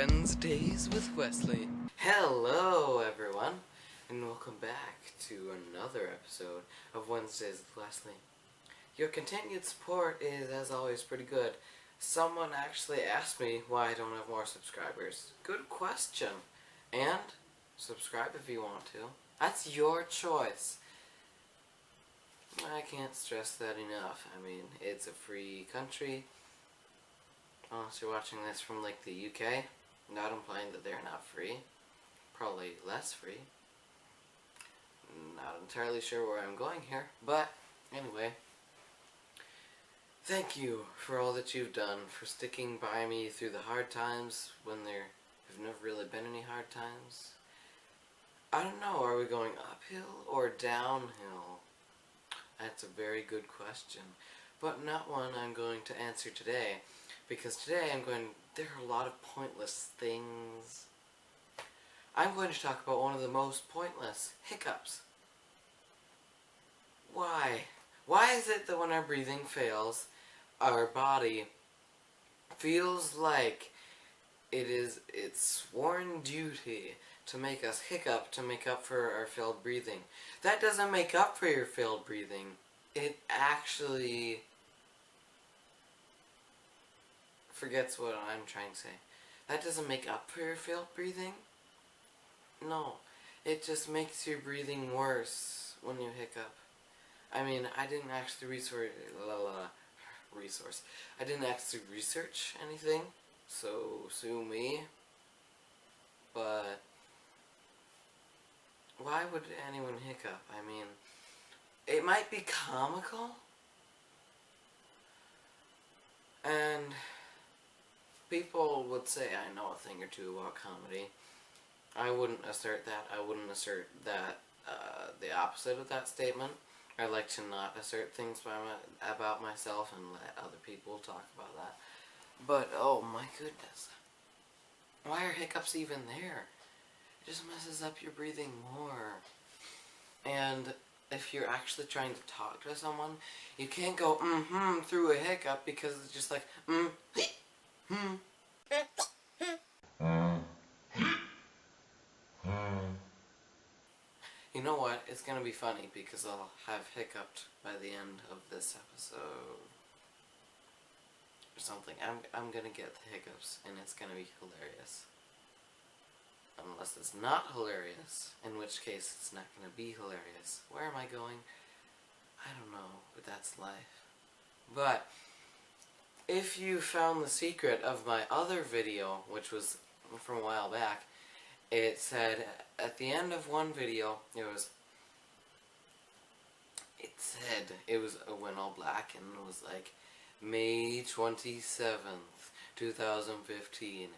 Wednesdays with Wesley. Hello everyone, and welcome back to another episode of Wednesdays with Wesley. Your continued support is, as always, pretty good. Someone actually asked me why I don't have more subscribers. Good question. And subscribe if you want to. That's your choice. I can't stress that enough. I mean, it's a free country. Unless you're watching this from like the UK, not implying that they're not free. Probably less free. Not entirely sure where I'm going here, but anyway. Thank you for all that you've done, for sticking by me through the hard times when there have never really been any hard times. I don't know, are we going uphill or downhill? That's a very good question, but not one I'm going to answer today, because today there are a lot of pointless things. I'm going to talk about one of the most pointless, hiccups. Why? Why is it that when our breathing fails, our body feels like it's sworn duty to make us hiccup to make up for our failed breathing? That doesn't make up for your failed breathing. It actually forgets what I'm trying to say. That doesn't make up for your failed breathing. No, it just makes your breathing worse when you hiccup. I mean, I didn't actually research anything, so sue me. But why would anyone hiccup? I mean, it might be comical, and people would say I know a thing or two about comedy. I wouldn't assert that. I wouldn't assert that the opposite of that statement. I like to not assert things about myself and let other people talk about that. But, oh my goodness. Why are hiccups even there? It just messes up your breathing more. And if you're actually trying to talk to someone, you can't go through a hiccup because it's just like You know what? It's gonna be funny because I'll have hiccuped by the end of this episode or something. I'm gonna get the hiccups and it's gonna be hilarious. Unless it's not hilarious, in which case it's not gonna be hilarious. Where am I going? I don't know, but that's life. But if you found the secret of my other video, which was from a while back, it said at the end of one video, it went all black and it was like May 27th, 2015.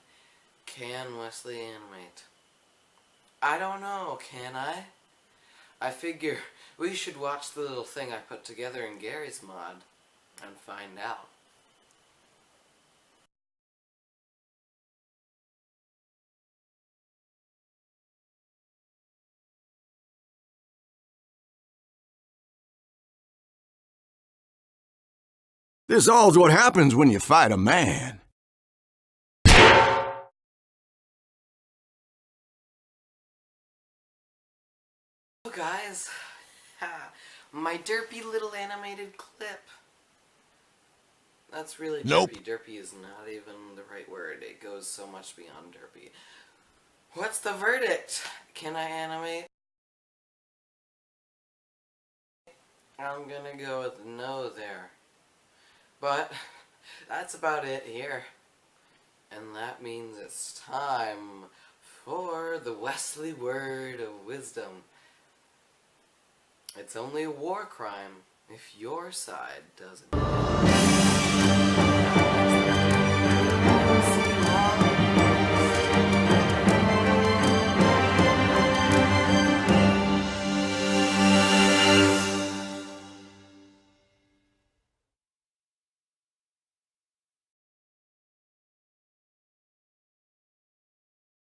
Can Wesley animate? I don't know, can I? I figure we should watch the little thing I put together in Gary's mod and find out. This all's what happens when you fight a man. Hello guys, my derpy little animated clip. That's really derpy. Nope. Derpy is not even the right word. It goes so much beyond derpy. What's the verdict? Can I animate? I'm gonna go with no there. But that's about it here. And that means it's time for the Wesley word of wisdom. It's only a war crime if your side doesn't.